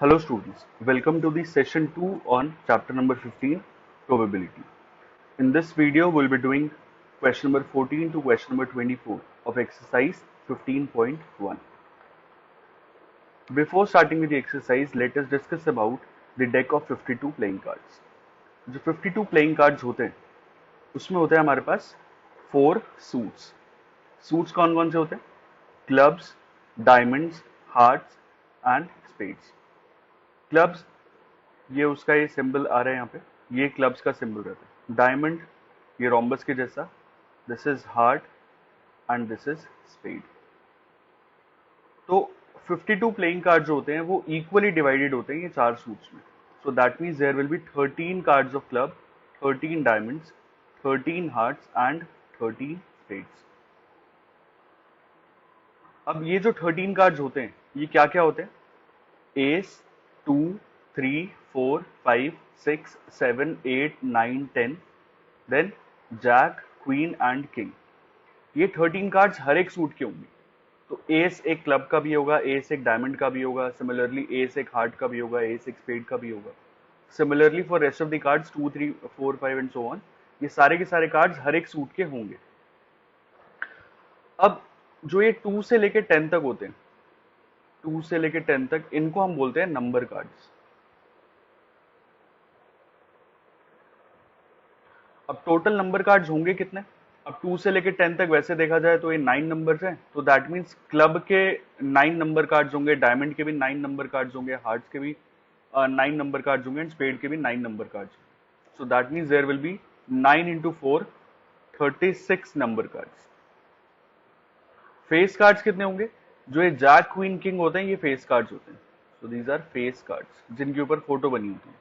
Hello students, welcome to the session 2 on chapter number 15, probability. In this video, we'll be doing question number 14 to question number 24 of exercise 15.1. Before starting with the exercise, let us discuss about the deck of 52 playing cards. जो 52 playing cards होते हैं, उसमें होते हैं हमारे पास 4 suits. Suits कौन कौन से होते हैं? Clubs, diamonds, hearts and spades. Clubs, ये उसका ये सिंबल आ रहा है यहाँ पे, ये क्लब्स का सिंबल रहता है. डायमंड, ये रोम्बस के जैसा. This is heart and this is spade. तो 52 प्लेइंग कार्ड जो होते हैं वो इक्वली डिवाइडेड होते हैं ये चार सूट्स में. So that means there will be 13 cards of club, 13 diamonds, 13 hearts and 13 spades. अब ये जो 13 कार्ड्स होते हैं ये क्या क्या होते हैं? Ace, 2, 3, 4, 5, 6, 7, 8, 9, 10, then jack, queen and king. ये 13 कार्ड्स हर एक सूट के होंगे. तो एस एक क्लब का भी होगा, एस एक डायमंड का भी होगा, सिमिलरली एस एक हार्ट का भी होगा, एस एक स्पेड का भी होगा. Similarly for rest of the cards 2, 3, 4, 5 and so on, ये सारे के सारे कार्ड्स हर एक सूट के होंगे. अब जो ये 2 से लेके 10 तक होते हैं, 2 से लेके 10 तक, इनको हम बोलते हैं नंबर कार्ड्स. अब टोटल नंबर कार्ड्स होंगे कितने? अब 2 से लेके 10 तक वैसे देखा जाए तो ये 9 नंबर्स हैं, तो दैट मीन्स क्लब के 9 नंबर कार्ड्स होंगे, डायमंड के भी 9 नंबर कार्ड्स होंगे, हार्ट्स के भी 9 नंबर कार्ड्स होंगे एंड स्पेड के भी 9 number cards. So that means there will be 9 into 4, 36 number cards. Face cards कितने होंगे? जो ये जैक, क्वीन, किंग होते हैं ये फेस कार्ड्स होते हैं. So these are face cards जिनके ऊपर फोटो बनी होती है.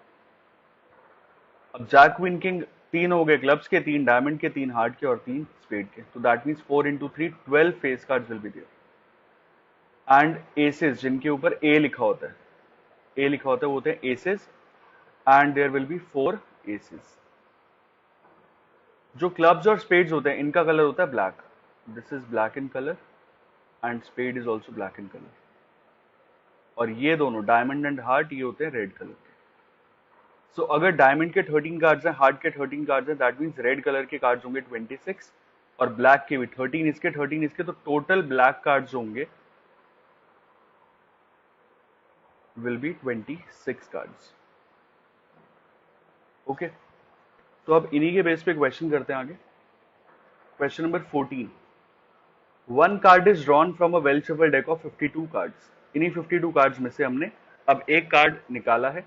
अब जैक, क्वीन, किंग तीन हो गए क्लब्स के, 3 डायमंड के, 3 हार्ट के और 3 स्पेड के. तो that means 4 into 3, 12 face cards will be there. And aces जिनके ऊपर ए लिखा होता है, ए लिखा होता है वो होते हैं aces, and there will be 4 aces. जो क्लब्स और स्पेड्स होते हैं इनका कलर होता है black. This is black in colour and spade is also black in colour. और ये दोनों डायमंड एंड हार्ट ये होते हैं रेड कलर के. सो अगर डायमंड के 13 कार्ड्स हैं, हार्ट के 13 कार्ड्स हैं, दैट मीन्स रेड कलर के कार्ड्स होंगे 26 और ब्लैक के भी 13 इसके, 13 इसके. तो टोटल ब्लैक कार्ड्स होंगे विल बी 26 कार्ड्स. ओके, तो अब इन्हीं के बेस पे क्वेश्चन करते हैं आगे. Question number 14. One card is drawn from a well shuffle deck of 52 cards. इन्हीं 52 कार्ड्स में से हमने अब एक कार्ड निकाला है.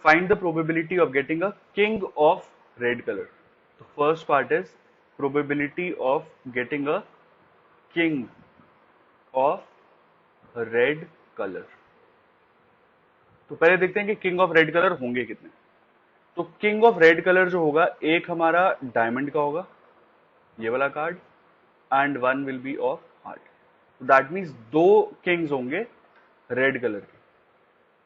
Find the probability of getting a king of red color. The first part is probability of getting a king of red color. तो पहले देखते हैं कि किंग ऑफ रेड कलर होंगे कितने. तो किंग ऑफ रेड कलर जो होगा, एक हमारा डायमंड का होगा ये वाला card, and one will be of heart. तो दैट मीन्स 2 किंग्स होंगे रेड कलर के.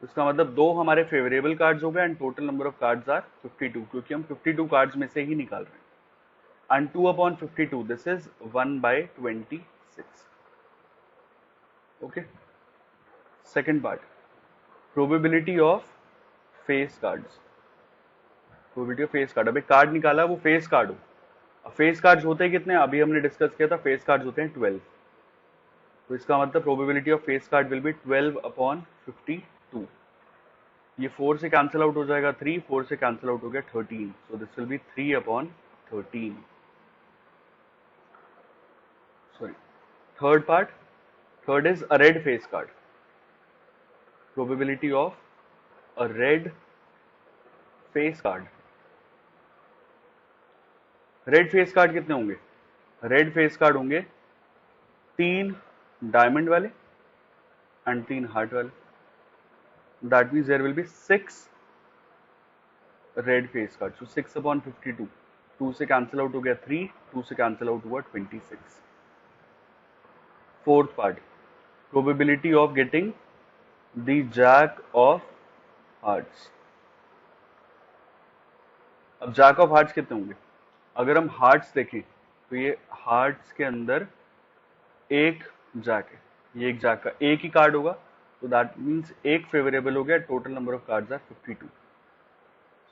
इसका मतलब 2 हमारे फेवरेबल कार्ड्स हो गए and total number of cards are 52, क्योंकि हम 52 कार्ड्स में से ही निकाल रहे हैं. And 2/52 this is 1/26. Okay, second part, probability of face cards. Probability of face card. अब एक कार्ड निकाला वो फेस कार्ड हो. अब फेस कार्ड्स होते हैं कितने? अभी हमने डिस्कस किया था, फेस कार्ड्स होते हैं 12. तो इसका मतलब probability of face card will be 12/52. ये 4 से कैंसिल आउट हो जाएगा 3, 4 से कैंसिल आउट हो गया 13. So this will be 3/13. Sorry, third part, third is a red face card. Probability of a red face card. Red face card कितने होंगे? Red face card होंगे 3 डायमंड वाले एंड 3 हार्ट वाले. That means there will be 6 red face card. So 6/52. 2 से cancel out हो गया 3, 2 से cancel out हुआ 26. Fourth part, probability of getting the jack of hearts. अब जैक ऑफ हार्ट्स कितने होंगे? अगर हम हार्ट्स देखें तो ये हार्ट्स के अंदर एक जैक है, ये एक जैक का एक ही कार्ड होगा. तो दैट मीन्स एक फेवरेबल हो गया, total number of cards are 52.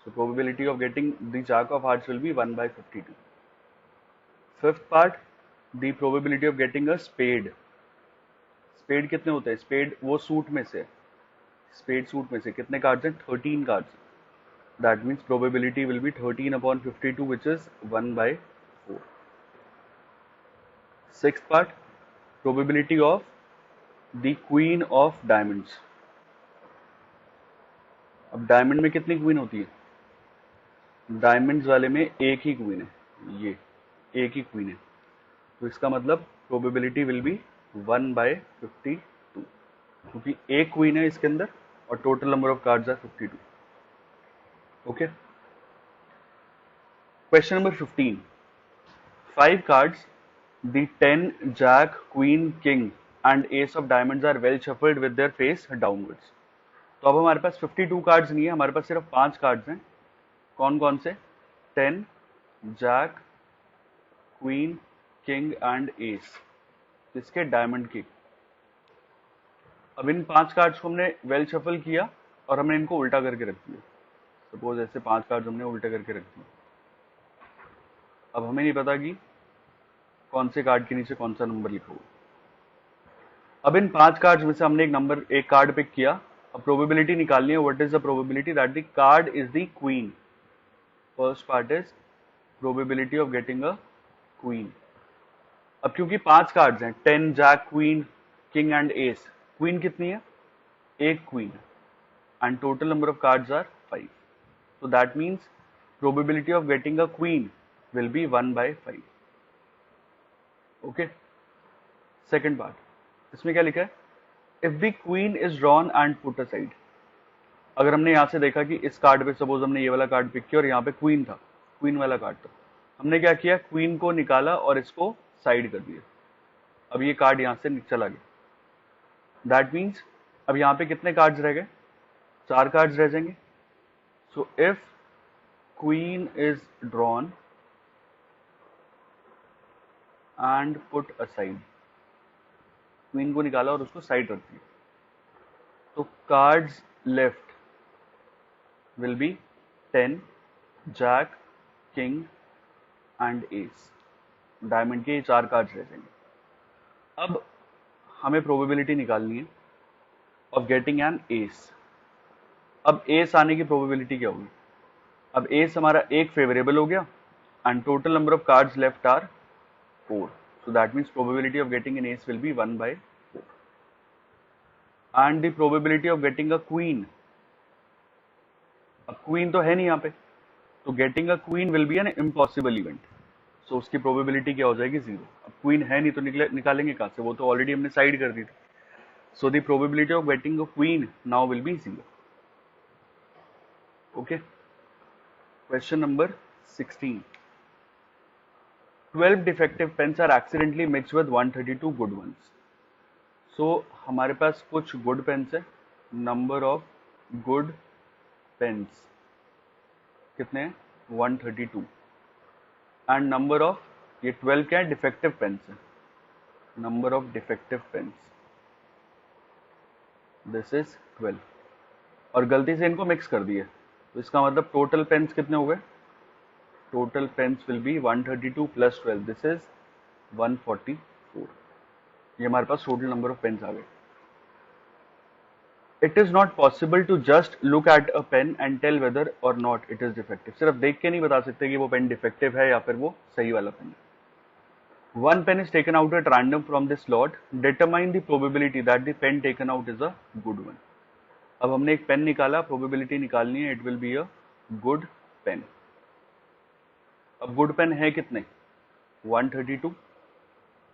So probability of getting the jack of hearts will be 1 by 52. Fifth part, the probability of getting a spade. Spade कितने होते हैं? स्पेड वो सूट में से, स्पेड सूट में से कितने कार्ड्स हैं? 13 cards. That means probability will be 13 upon 52 which is 1 by 4. Sixth part, probability of the queen of diamonds. अब डायमंड में कितनी क्वीन होती है? डायमंड्स वाले में एक ही क्वीन है, ये एक ही क्वीन है. तो इसका मतलब प्रोबेबिलिटी विल बी 1 by 52, क्योंकि एक क्वीन है इसके अंदर और total number of cards are 52. Okay. Question number 15. 5 cards, the 10 jack, queen, king and ace of diamonds are well shuffled with their face downwards. तो अब हमारे पास 52 कार्ड्स नहीं है, हमारे पास सिर्फ 5 कार्ड्स हैं. कौन कौन से? 10, jack, queen, king and ace. किसके? डायमंड के. अब इन 5 कार्ड्स को हमने वेल शफल किया और हमने इनको उल्टा करके रख दिया. सपोज ऐसे 5 कार्ड्स हमने उल्टे करके रख दिए. अब हमें नहीं पता कि कौन से कार्ड के नीचे कौन सा नंबर लिखा हुआ. अब इन 5 कार्ड्स में से हमने एक कार्ड पिक किया. अब प्रोबेबिलिटी निकालनी है. What is the probability that the card is the queen? First part is probability of getting a queen. अब क्योंकि 5 कार्ड्स हैं, 10, jack, queen, king and ace. Queen कितनी है? एक queen and total number of cards are 5. So that means probability of getting a queen will be 1 by 5. Okay. Second part. इसमें क्या लिखा है? If the queen is drawn and put aside. अगर हमने यहाँ से देखा कि इस कार्ड पे सपोज हमने ये वाला कार्ड पिक किया और यहाँ पे क्वीन था, क्वीन वाला कार्ड था. हमने क्या किया? क्वीन को निकाला और इसको साइड कर दिया. अब ये कार्ड यहाँ से चला गया. दैट मीन्स अब यहाँ पे कितने कार्ड्स रह गए? 4 कार्ड्स रह जाएंगे. So if queen is drawn and put aside, queen को निकाला और उसको साइड रख दिया, तो cards left will be 10, jack, king and ace. Diamond के 4 कार्ड्स रह जाएंगे. अब हमें प्रोबेबिलिटी निकालनी है ऑफ गेटिंग एन एस. अब एस आने की प्रोबेबिलिटी क्या होगी? अब एस हमारा एक फेवरेबल हो गया and total number of cards left are 4. So that means probability of getting an ace will be 1 by 4. And the probability of getting a queen. अब क्वीन तो है नहीं यहाँ पे, तो getting a queen will be an impossible event. So उसकी probability क्या हो जाएगी? 0. अब क्वीन है नहीं तो निकालेंगे कहाँ से? वो तो ऑलरेडी हमने साइड कर दी थी. सो the probability of getting a queen now will be 0. Okay. Question number 16. 12 defective pens are accidentally mixed with 132 good ones. So हमारे पास कुछ good pens है. Number of good pens कितने हैं? 132. And number of, ये 12 क्या है? Defective pens है. Number of defective pens, this is 12. और गलती से इनको मिक्स कर दिए, तो इसका मतलब टोटल पेन्स कितने हो गए? Total pens will be 132 plus 12, this is 144. ये हमारे पास टोटल नंबर ऑफ पेन्स आ गए. It is not possible to just look at a pen and tell whether or not it is defective. सिर्फ देख के नहीं बता सकते कि वो पेन डिफेक्टिव है या फिर वो सही वाला पेन है. One pen is taken out at random from this lot. Determine the probability that the pen taken out is a good one. अब हमने एक पेन निकाला, प्रोबेबिलिटी निकालनी है. It will be a good pen. अब good pen है कितने? 132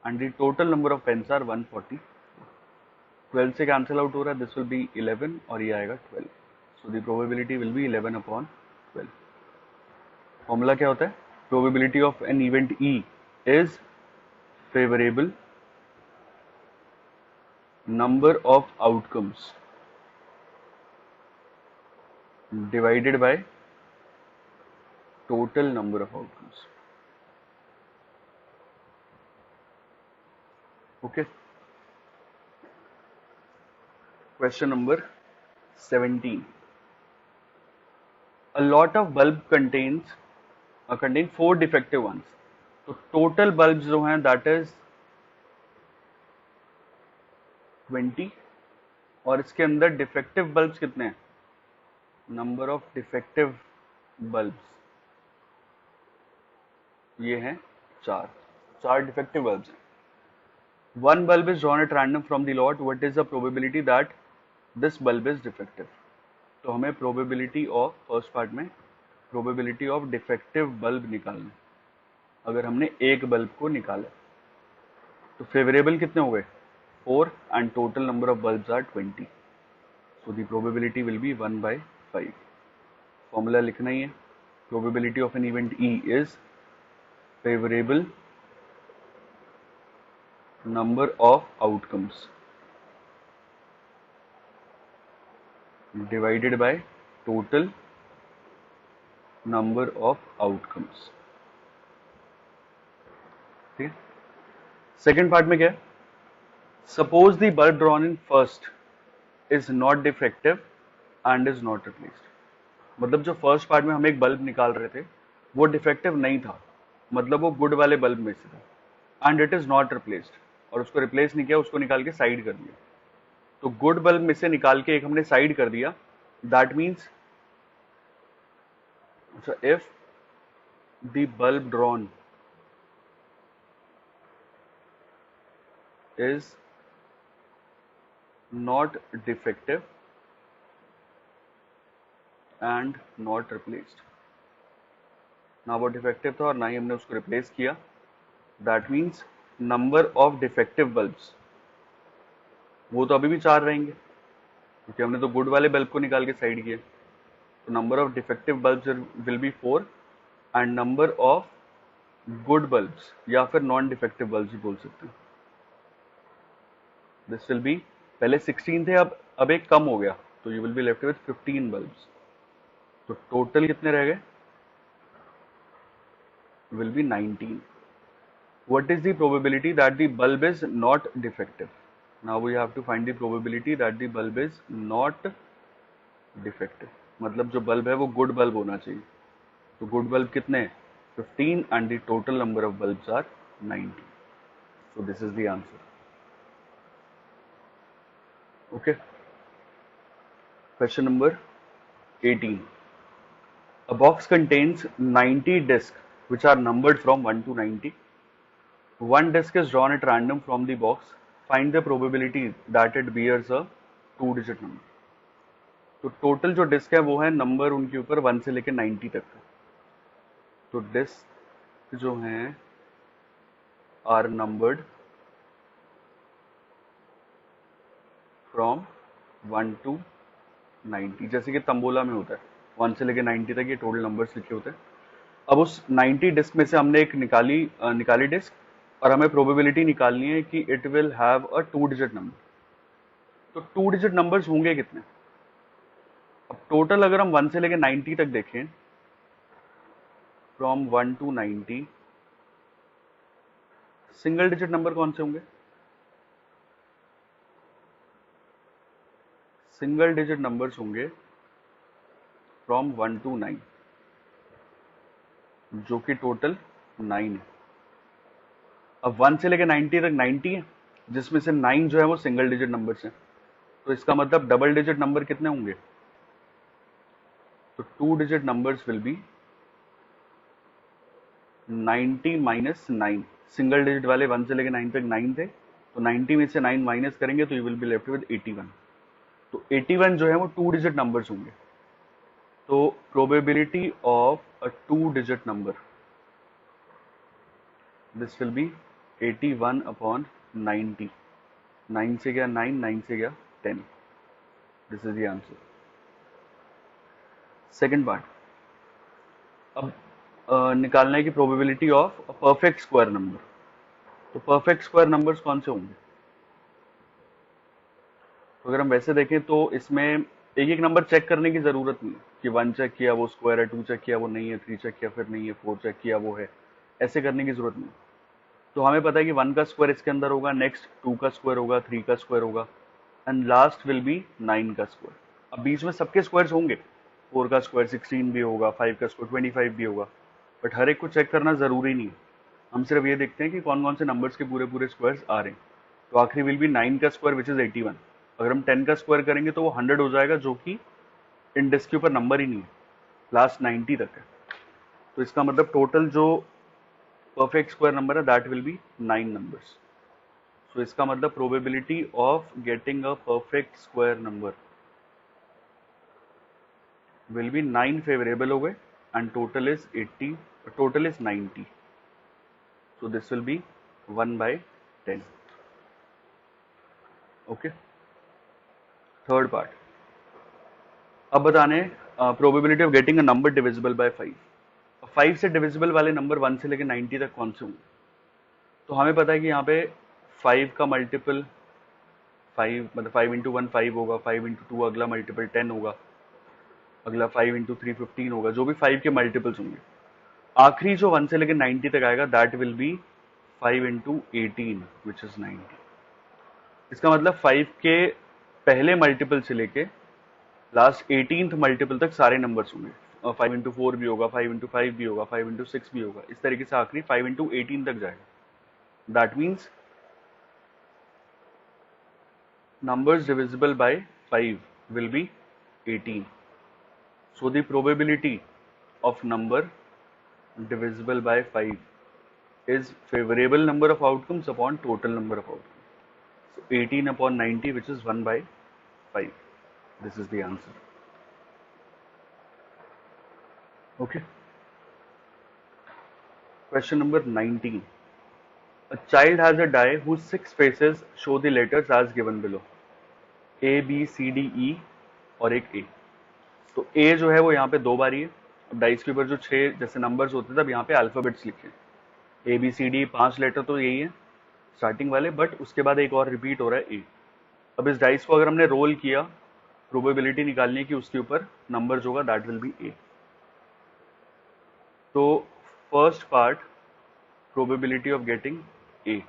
and the total number of pens are 140. 12 से कैंसिल आउट हो रहा है, दिस विल बी 11 और ये आएगा 12. सो the probability will B 11 upon 12. Formula क्या होता है? Probability of an event E is favourable number of outcomes divided by total number of outcomes. Okay. Question number 17. A lot of bulb contain 4 defective ones. तो total bulbs जो हैं that is 20 और इसके अंदर defective bulbs कितने हैं? Number of defective bulbs ये हैं 4 डिफेक्टिव बल्ब्स हैं. One bulb is drawn at random from the lot. What is the probability that this bulb is defective? तो हमें probability of फर्स्ट पार्ट में probability of defective bulb निकालना है. अगर हमने एक बल्ब को निकाला तो फेवरेबल कितने हो गए 4 and total number of bulbs are 20. So the probability will be 1/5. Formula लिखना ही है. Probability of an event E is favorable number of outcomes divided by total number of outcomes. ठीक है. सेकेंड पार्ट में क्या है? Suppose the bulb drawn in first is not defective and is not replaced. मतलब जो first part में हम एक बल्ब निकाल रहे थे वो डिफेक्टिव नहीं था, मतलब वो गुड वाले बल्ब में से था and it is not replaced, और उसको रिप्लेस नहीं किया, उसको निकाल के साइड कर दिया. तो गुड बल्ब में से निकाल के एक हमने साइड कर दिया. That means if the bulb drawn is not defective and not replaced. ना वो डिफेक्टिव था और ना ही हमने उसको रिप्लेस किया. That means number of defective bulbs वो तो अभी भी 4 रहेंगे क्योंकि हमने तो गुड वाले बल्ब को निकाल के साइड किया. तो number of defective bulbs will be 4 and number of good bulbs या फिर नॉन डिफेक्टिव बल्ब्स भी बोल सकते हैं. दिस विल बी, पहले 16 थे, अब एक कम हो गया तो you will be left with 15 bulbs. तो टोटल कितने रह गए? Will be 19. What is the probability that the bulb is not defective? Now we have to find the probability that the bulb is not defective. मतलब जो bulb है वो good bulb होना चाहिए. तो गुड बल्ब कितने हैं? 15 and the total number of bulbs are 90. So this is the answer. Okay. Question number 18. A box contains 90 discs which are numbered from 1 to 90. One disc is drawn at random from the box. Find the probability that it bears a 2-digit number. तो total जो disc है वो है number उनके ऊपर 1 से लेकर 90 तक का. तो डिस्क जो हैं आर नंबर्ड फ्रॉम 1 to 90, जैसे कि तंबोला में होता है 1 से लेकर 90 तक ये टोटल नंबर्स लिखे होते हैं. अब उस 90 डिस्क में से हमने एक निकाली डिस्क और हमें प्रोबेबिलिटी निकालनी है कि it will have a 2-digit number. तो 2-digit नंबर्स होंगे कितने? अब टोटल अगर हम 1 से लेकर 90 तक देखें, from 1 to 90, single digit number कौन से होंगे? सिंगल डिजिट नंबर्स होंगे फ्रॉम 1 to 9, जो कि टोटल 9 है. अब 1 से लेकर 90 तक 90 है, जिसमें से 9 जो है वो सिंगल डिजिट नंबर्स हैं. तो इसका मतलब डबल डिजिट नंबर कितने होंगे? तो 2-digit numbers will be 90 minus 9. Single digit वाले 1 से लेकर 9 तक 9 थे, तो 90 में से 9 माइनस करेंगे तो you will be left with 81. तो 81 जो है वो 2-digit नंबर्स होंगे. तो probability of a 2-digit number, this will B 81 upon 90. 9 से गया 9, 9 से गया 10. This is the answer. Second part. अब निकालना है कि probability of a perfect square number. तो परफेक्ट स्क्वायर नंबर्स कौन से होंगे? तो अगर हम वैसे देखें तो इसमें एक एक नंबर चेक करने की जरूरत नहीं कि 1 चेक किया वो स्क्वायर है, 2 चेक किया वो नहीं है, 3 चेक किया फिर नहीं है, 4 चेक किया वो है. ऐसे करने की जरूरत नहीं. तो हमें पता है कि 1 का स्क्वायर इसके अंदर होगा, नेक्स्ट 2 का स्क्वायर होगा, 3 का स्क्वायर होगा. एंड लास्ट विल बी 9 का स्क्वायर। अब बीच में सबके स्क्वायर्स होंगे, 4 का स्क्वायर 16 भी होगा, 5 का स्क्वायर 25 भी होगा, बट हर एक को चेक करना जरूरी नहीं है। हम सिर्फ ये देखते हैं कि कौन कौन से नंबर्स के पूरे पूरे स्क्वायर्स आ रहे हैं। तो आखिरी विल बी 9 का स्क्वायर विच इज 81। अगर हम 10 का स्क्वायर करेंगे तो वो 100 हो जाएगा, जो कि इंडेक्स के ऊपर नंबर ही नहीं है, लास्ट 90 तक है। तो इसका मतलब टोटल जो परफेक्ट स्क्वायर नंबर है दैट विल बी 9 नंबर्स। सो इसका मतलब probability of getting a perfect square number will be 9 favorable हो गए and total is 80, total is 90. So this will be 1 by 10. Okay. Third part. अब बताने probability of getting a number divisible by 5। 5 से divisible वाले number 1 से लेकर 90 तक कौन से होंगे? तो हमें पता है कि यहाँ पे 5 का मल्टीपल 5 मतलब 5 इंटू 1 5 होगा, 5 इंटू 2 अगला मल्टीपल 10 होगा, अगला 5 इंटू 3 15 होगा, जो भी 5 के मल्टीपल्स होंगे। आखिरी जो 1 से लेकर 90 तक आएगा that will be 5 into 18 which is 90। इसका मतलब 5 के पहले मल्टीपल से लेके लास्ट 18th मल्टीपल तक सारे नंबर्स होंगे। 5 इंटू 4 भी होगा, 5 इंटू 5 भी होगा, 5 इंटू 6 भी होगा, इस तरीके से आखिरी 5 इंटू 18 तक जाएगा। That means numbers divisible by 5 will be 18. So the probability of number divisible by 5 is favorable number of outcomes upon total number of outcomes. So 18 upon 90, which is 1 by 5. This is the answer. Okay. Question number 19. A child has a die whose 6 faces show the letters as given below. A, B, C, D, E और एक A. तो A जो है वो यहाँ पे 2 बारी है। अब डाइस के ऊपर जो 6 जैसे नंबर्स होते थे, अब यहाँ पे अल्फाबेट्स लिखे A B C D 5 letter तो यही है स्टार्टिंग वाले, बट उसके बाद एक और रिपीट हो रहा है A। अब इस डाइस को अगर हमने रोल किया, प्रोबेबिलिटी निकालने की, उसके ऊपर नंबर जो होगा दैट विल बी A। तो first part probability of getting A।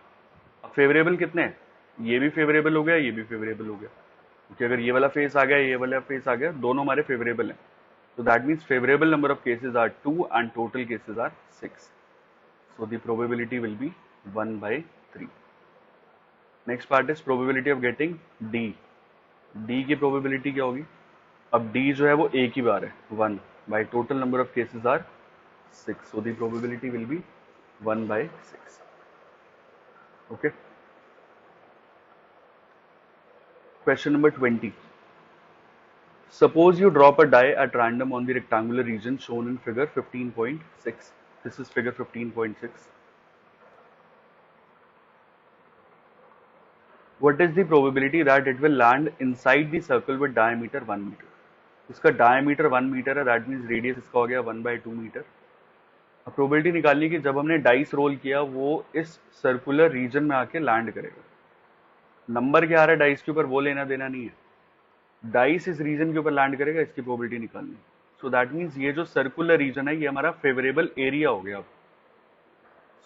अब फेवरेबल कितने हैं? ये भी फेवरेबल हो गया, ये भी फेवरेबल हो गया, क्योंकि अगर ये वाला फेस आ गया, ये वाला फेस आ गया, दोनों हमारे फेवरेबल हैं। So that means favorable number of cases are 2 and total cases are 6. So the probability will be 1 by 3. Next part is probability of getting D. D की probability क्या होगी? अब D जो है वो एक ही बार है 1 by total number of cases are 6. So the probability will be 1 by 6. Okay. Question number 20. Suppose you drop a die at random on the rectangular region shown in figure 15.6. This is figure 15.6. What is the probability that it will land inside the circle with diameter 1 meter? इसका diameter 1 meter है, that means radius इसका हो गया 1/2 metre. अब probability निकालनी कि जब हमने डाइस रोल किया वो इस सर्कुलर रीजन में आके लैंड करेगा। नंबर क्या आ रहा है डाइस के ऊपर वो लेना देना नहीं है, डाइस इस रीजन के ऊपर लैंड करेगा, इसकी प्रोबेबिलिटी निकालनी। सो दैट मीन्स ये जो सर्कुलर रीजन है ये हमारा फेवरेबल एरिया हो गया।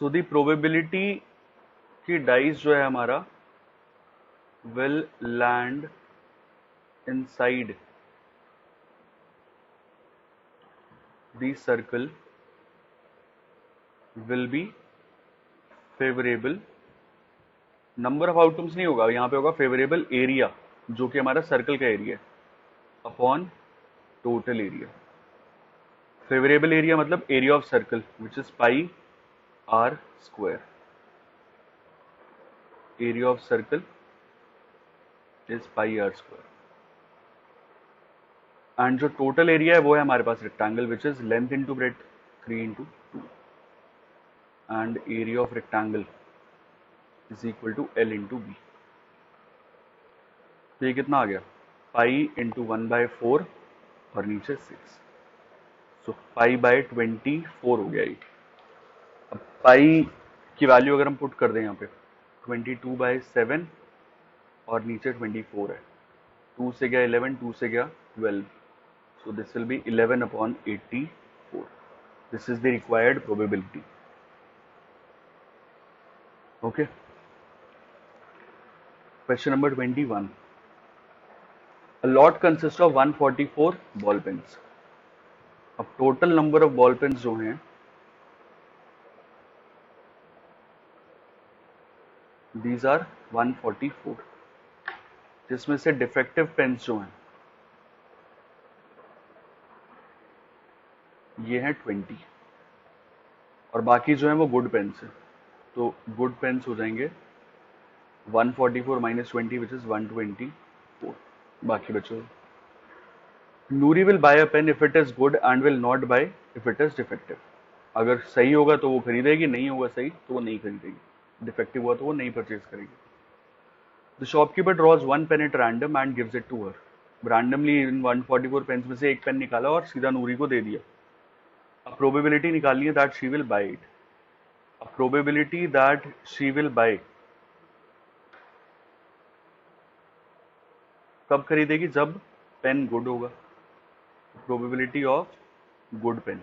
सो दी प्रोबेबिलिटी कि डाइस जो है हमारा will land inside the circle will be favorable number of outcomes नहीं होगा, यहाँ पे होगा favorable area जो कि हमारा सर्कल का एरिया है upon total area. Favourable area मतलब area of circle which is pi R square. Area of circle is pi R square and जो टोटल एरिया है वो है हमारे पास rectangle which is length into breadth 3 into 2 and area of rectangle is equal to L into B. तो ये कितना आ गया? पाई इंटू 1/4 और नीचे 6, सो पाई बाय 24 हो गया ये। अब पाई की वैल्यू अगर हम पुट कर दें यहाँ पे 22/7 और नीचे 24 है, 2 से गया 11, 2 से गया 12, so this will be 11 upon 84. This is the required probability. Okay. Question number 21. A lot consists of 144 ball pens. अब total number of ball pens जो हैं दीज आर 144, जिसमें से डिफेक्टिव पेन्स जो हैं ये हैं 20 और बाकी जो है वो गुड पेन्स है। तो गुड पेन्स हो जाएंगे 144 माइनस 20 विच इज 124, बाकी बचे। Noori will buy a pen if it is good and will not buy if it is defective. अगर सही होगा तो वो खरीदेगी, नहीं होगा सही तो वो नहीं खरीदेगी, डिफेक्टिव हुआ तो वो नहीं परचेज करेगी। The shopkeeper draws one pen at random and gives it to her. Randomly इन 144 पेन्स में से एक पेन निकाला और सीधा नूरी को दे दिया। अब प्रोबेबिलिटी निकालनी है that she will buy it. अब probability that she will buy कब खरीदेगी? जब पेन गुड होगा। Probability of good pen.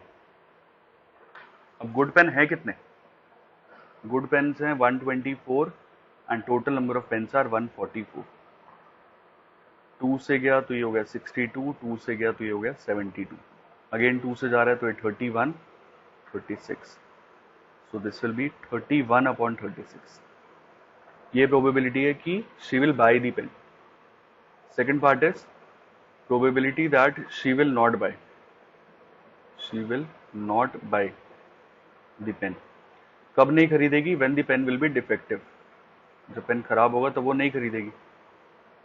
अब गुड पेन है कितने? गुड पेन्स हैं 124 and total number of pens are 144। 2 से गया तो ये हो गया 62, 2 से गया तो ये हो गया 72, अगेन 2 से जा रहा है तो ये 31, 36। So this will be 31 upon 36। ये प्रोबेबिलिटी है कि she will buy the pen. Second part is probability that she will not buy. She will not buy the pen. कब नहीं खरीदेगी? When the pen will be defective. जब pen खराब होगा तो वो नहीं खरीदेगी।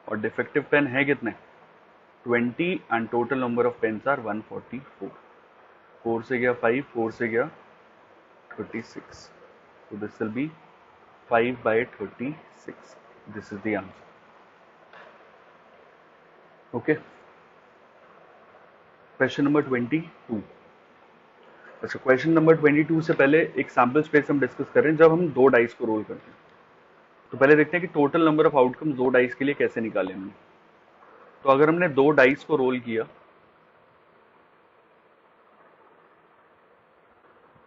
और डिफेक्टिव पेन है कितने? 20 and total number of pens are 144। 4 से गया 5, 4 से गया 36। So this will be 5 by 36. This is the answer. Okay. Question number 22. अच्छा, क्वेश्चन नंबर 22 से पहले एक सैम्पल स्पेस हम डिस्कस कर रहे हैं जब हम दो डाइस को रोल करते हैं। तो पहले देखते हैं कि टोटल नंबर ऑफ आउटकम्स दो डाइस के लिए कैसे निकाले हमने। तो अगर हमने दो डाइस को रोल किया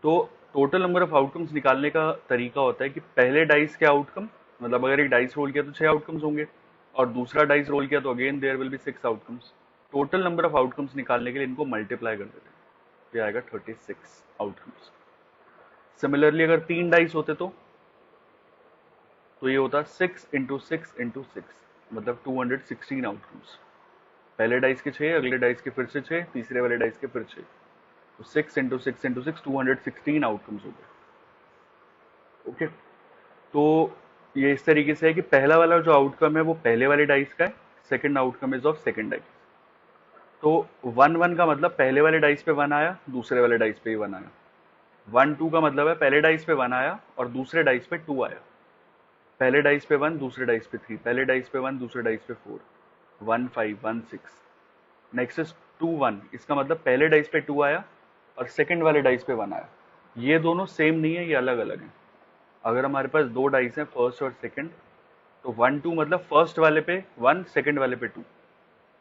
तो टोटल नंबर ऑफ आउटकम्स निकालने का तरीका होता है कि पहले डाइस के आउटकम, मतलब अगर एक डाइस रोल किया तो 6 आउटकम्स होंगे और दूसरा डाइस रोल किया तो again there will be 6 outcomes. Total number of outcomes निकालने के लिए इनको मल्टीप्लाई कर देते हैं, तो ये आएगा 36 आउटकम्स। सिमिलरली अगर 3 डाइस होते तो ये होता 6 इंटू 6 इंटू 6, मतलब 216 आउटकम्स। पहले डाइस के 6, अगले डाइस के फिर से 6, तीसरे वाले डाइस के फिर 6, तो 6 इंटू 6 इंटू 6 216 आउटकम्स हो गए। ओके, तो ये इस तरीके से है कि पहला वाला जो आउटकम है वो पहले वाले डाइस का है, second outcome is of second dice. तो 1 1 का मतलब पहले वाले डाइस पे 1 आया, दूसरे वाले डाइस पे ही 1 आया। 1 2 का मतलब है पहले डाइस पे 1 आया और दूसरे डाइस पे 2 आया। पहले डाइस पे 1, दूसरे डाइस पे 3, पहले डाइस पे 1, दूसरे डाइस पे 4, 1 5 1 6। नेक्स्ट इज 2 1, इसका मतलब पहले डाइस पे 2 आया और सेकंड वाले डाइस पे 1 आया। ये दोनों सेम नहीं है, ये अलग अलग हैं। अगर हमारे पास दो डाइस हैं फर्स्ट और सेकंड, तो 1 2 मतलब फर्स्ट वाले पे 1, सेकंड वाले पे 2।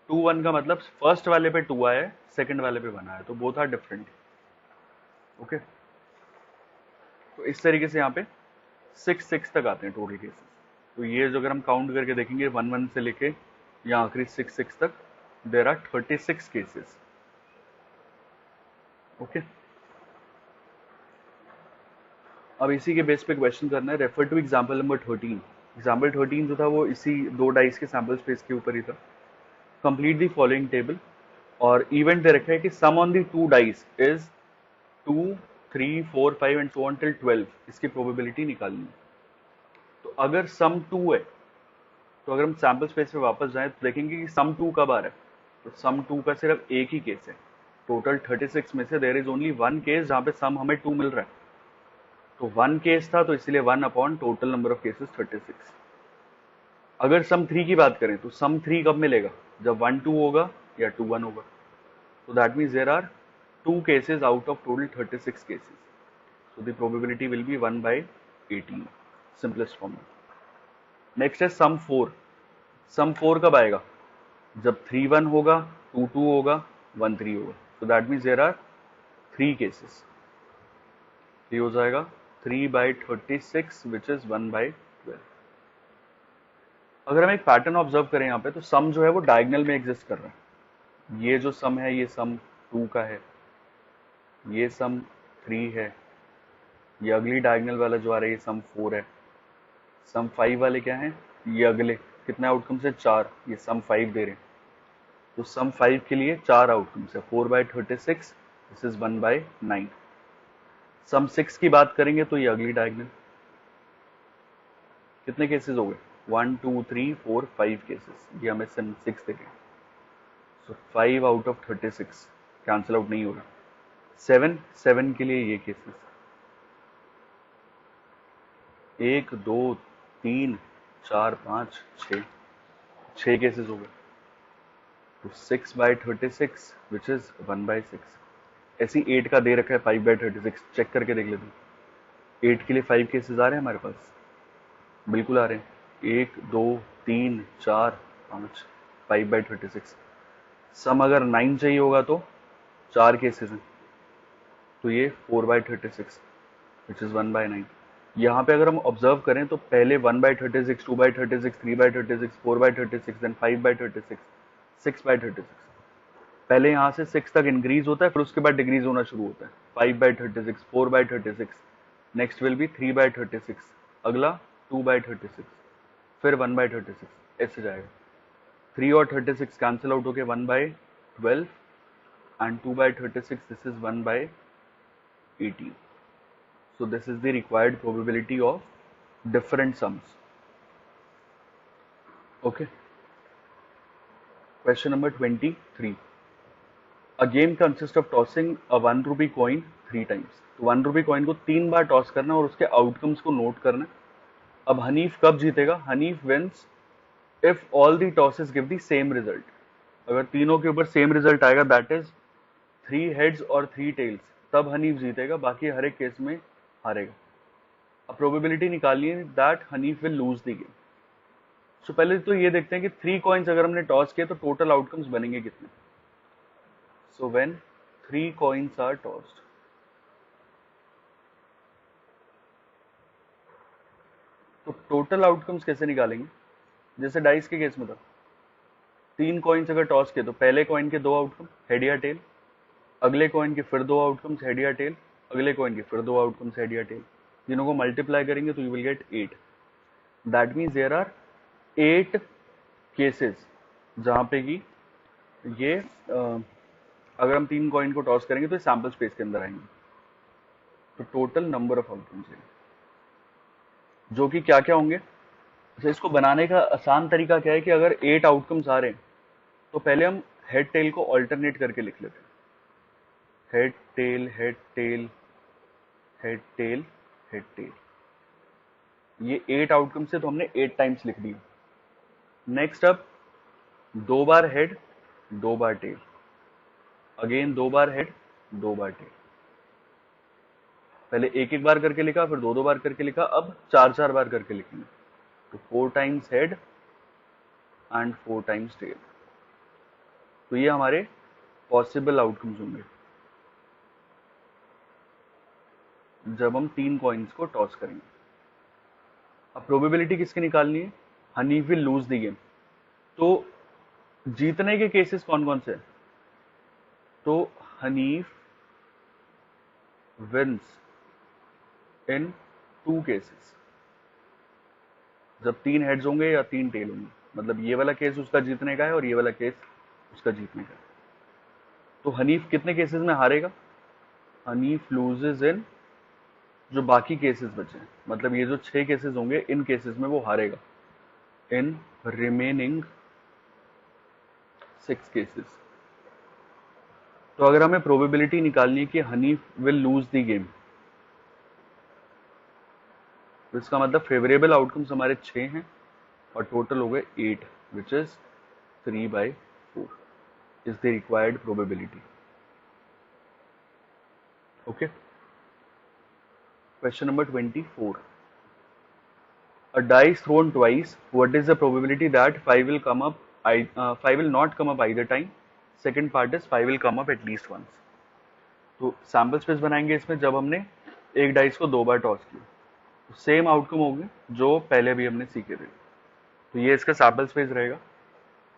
2 1 का मतलब फर्स्ट वाले पे 2 आया है, सेकंड वाले पे 1 आया, तो बोथ आर डिफरेंट। ओके, तो इस तरीके से यहाँ पे 6 6 तक आते हैं टोटल केसेस। तो ये जो अगर हम काउंट करके देखेंगे 1 1 से लेके यहाँ आखिरी 6 6 तक, देर आर 36 केसेस। ओके, अब इसी के बेस पे क्वेश्चन करना है। Refer to example number 13। Example 13 जो था वो इसी दो डाइस के सैम्पल स्पेस के ऊपर ही था। कंप्लीट दी फॉलोइंग टेबल, और इवेंट दे रखा है कि sum on the two dice is 2 3 4 5 and so on till 12। इसकी प्रोबेबिलिटी निकालनी है। तो अगर सम 2 है, तो अगर हम सैम्पल स्पेस पे वापस जाएं तो देखेंगे कि सम 2 कब आ रहा है। तो सम 2 का सिर्फ एक ही केस है। टोटल 36 में से there is only one case जहां पे सम हमें 2 मिल रहा है। तो 1 केस था तो इसलिए 1 upon total number of cases 36। अगर सम 3 की बात करें तो सम 3 कब मिलेगा? जब 1 2 होगा या 2 1 होगा। तो that means there are 2 cases out of total 36 cases. So the probability will be 1 by 18, simplest form. Next है sum 4. sum 4 कब आएगा? जब 3 1 होगा, 2 2 होगा, 1 3 होगा। So that means there are 3 cases. ये हो जाएगा 3 by 36 which is 1 by 12. अगर हम एक पैटर्न ऑब्जर्व करें यहाँ पे, तो सम जो है वो डायगोनल में एग्जिस्ट कर रहा है। ये जो सम है ये सम 2 का है, ये सम 3 है, ये अगली डायगोनल वाला जो आ रहा है ये सम 4 है, सम 5 वाले क्या हैं, ये अगले कितने आउटकम्स है 4, ये सम 5 दे रहे हैं। तो सम 5 के लिए 4 आउटकम्स है, 4/36, दिस इज 1/9। सम 6 की बात करेंगे तो ये अगली डायगोनल, कितने केसेस हो गए 1 2 3 4 5 केसेस, ये हमें सम 6 दे रहे हैं। सो 5/36 कैंसिल आउट नहीं हो रहा। 7 के लिए ये केसेस 1 2 3 4 5 6 केसेस हो गए। तो 6/36 विच इज 1/6। ऐसी 8 का दे रखा है 5/36, चेक करके देख लेते हैं 8 के लिए 5 केसेस आ रहे हैं हमारे पास, बिल्कुल आ रहे हैं। 1 2 3 4 5 5/36। सम अगर 9 चाहिए होगा तो 4 केसेस हैं, तो ये 4/36 विच इज 1/9। यहाँ पे अगर हम ऑब्जर्व करें तो पहले 1/36, 2/36, 3/36, 4/36, देन 5/36, 6/36। पहले यहाँ से 6 तक इंक्रीज होता है, फिर उसके बाद डिक्रीज होना शुरू होता है। 5/36, 4/36, नेक्स्ट विल बी 3/36, अगला 2/36, फिर 1/36, ऐसे जाएगा। 3 और 36 कैंसिल आउट होके 1/12 and 2/36, this is 1/18। So this is the required probability of different sums. Okay. Question number 23. A game consists of tossing a 1 rupee coin 3 times. तो 1 rupee coin को 3 बार toss करना और उसके आउटकम्स को नोट करना। अब हनीफ कब जीतेगा? Hanif wins if all the tosses give the same result. अगर तीनों के ऊपर सेम रिजल्ट आएगा, दैट इज 3 हेड्स और 3 टेल्स, तब हनीफ जीतेगा, बाकी हर एक केस में हारेगा। अब प्रोबेबिलिटी निकालनी है that Hanif will lose the game. So पहले तो ये देखते हैं कि 3 कॉइन्स अगर हमने टॉस किए तो टोटल आउटकम्स बनेंगे कितने। So when 3 coins are tossed, तो टोटल आउटकम्स कैसे निकालेंगे? जैसे डाइस के केस में था, 3 कॉइन्स अगर टॉस किए तो पहले कॉइन के 2 आउटकम हेड या टेल, अगले कॉइन के फिर 2 आउटकम्स हेड या टेल, अगले कॉइन के फिर 2 आउटकम्स हेड या टेल। तीनों को मल्टीप्लाई करेंगे तो you will get 8। That means there are 8 cases जहां पे कि ये अगर हम 3 कॉइन को टॉस करेंगे तो सैंपल स्पेस के अंदर आएंगे। तो टोटल नंबर ऑफ आउटकम्स है जो कि क्या क्या होंगे। तो इसको बनाने का आसान तरीका क्या है कि अगर 8 आउटकम्स आ रहे हैं तो पहले हम हेड टेल को ऑल्टरनेट करके लिख लेते हैं। Head tail head tail head tail head tail, ये 8 आउटकम से तो हमने 8 टाइम्स लिख दिया। नेक्स्ट अब 2 बार हेड 2 बार टेल, अगेन 2 बार हेड 2 बार टेल। पहले एक एक बार करके लिखा, फिर 2 2 बार करके लिखा, अब 4 4 बार करके लिखेंगे। तो 4 times head and 4 times tail. तो ये हमारे पॉसिबल आउटकम्स होंगे जब हम 3 कॉइन्स को टॉस करेंगे। अब प्रोबेबिलिटी किसकी निकालनी है? Hanif will lose the game. तो जीतने के केसेस कौन कौन से? तो हनीफ विंस इन 2 केसेस, जब 3 हेड्स होंगे या 3 टेल होंगे, मतलब ये वाला केस उसका जीतने का है और ये वाला केस उसका जीतने का है। तो हनीफ कितने केसेस में हारेगा? हनीफ लूजेज इन जो बाकी केसेस बचे हैं, मतलब ये जो 6 केसेस होंगे इन केसेस में वो हारेगा, इन रिमेनिंग 6 केसेस। तो अगर हमें प्रोबेबिलिटी निकालनी है कि Hanif will lose the game, तो इसका मतलब फेवरेबल आउटकम्स हमारे 6 हैं और टोटल हो गए 8, which is 3/4 is the required probability. Okay. Question number 24. A dice thrown twice. What is the probability that 5 will come up? 5 will not come up either time. Second part is 5 will come up at least once. तो sample space बनाएंगे इसमें जब हमने एक dice को 2 बार toss किया, तो same outcome होंगे जो पहले भी हमने सीखे थे। तो ये इसका सैंपल स्पेस रहेगा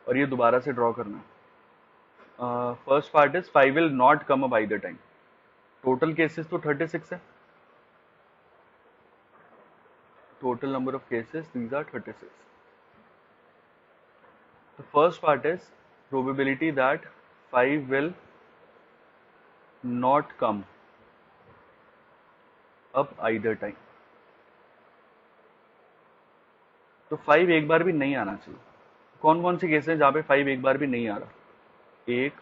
और ये दोबारा से ड्रॉ करना है। First part is 5 will not come up either time. Total cases तो 36 है, total number of cases, these are 36. The first part is probability that 5 will not come up either time. तो 5 एक बार भी नहीं आना चाहिए। कौन कौन से केस हैं जहां पे 5 एक बार भी नहीं आ रहा? 1,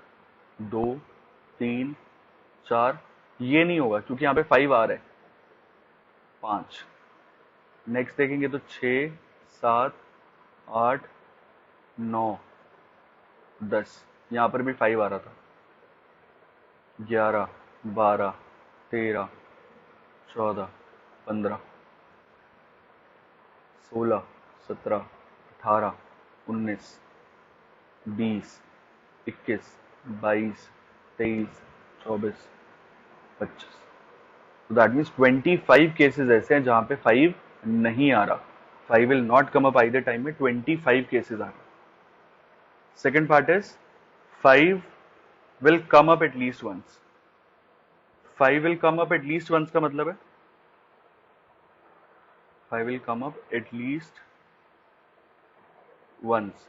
2, 3, 4, ये नहीं होगा क्योंकि यहाँ पे 5 आ रहा है। 5, नेक्स्ट देखेंगे तो 6, 7, 8, 9, 10, यहां पर भी 5 आ रहा था। 11, 12, 13, 14, 15, 16, 17, 18, 19, 20, 21, 22, 23, 24, 25। तो दैट मीन्स 25 केसेस ऐसे हैं जहां पे 5 नहीं आ रहा। 5 will not come up either time में 25 केसेस आ रहे। Second part is 5 will come up at least once. 5 will come up at least once का मतलब है 5 will come up at least once,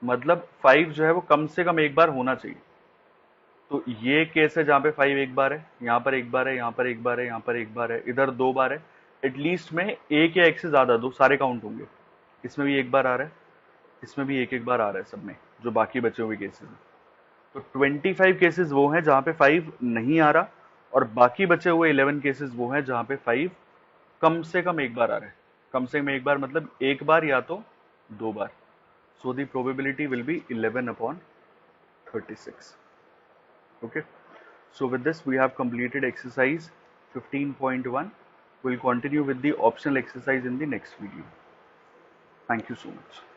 मतलब 5 जो है वो कम से कम एक बार होना चाहिए। तो ये केस है जहां पे 5 एक बार है, यहां पर एक बार है, यहां पर एक बार है, यहां पर एक बार है, इधर 2 बार है। एटलीस्ट में एक या एक से ज्यादा, दो सारे काउंट होंगे। इसमें भी एक बार आ रहा है, इसमें भी एक एक बार आ रहा है, सब में जो बाकी बचे हुए केसेस हैं। तो 25 केसेस वो हैं जहां पे 5 नहीं आ रहा, और बाकी बचे हुए 11 केसेस वो हैं जहां पे 5 कम से कम एक बार आ रहा है। कम से कम एक बार मतलब एक बार या तो 2 बार। So the probability will be 11/36. Okay, so with this we have completed exercise 15.1. We'll continue with the optional exercise in the next video. Thank you so much.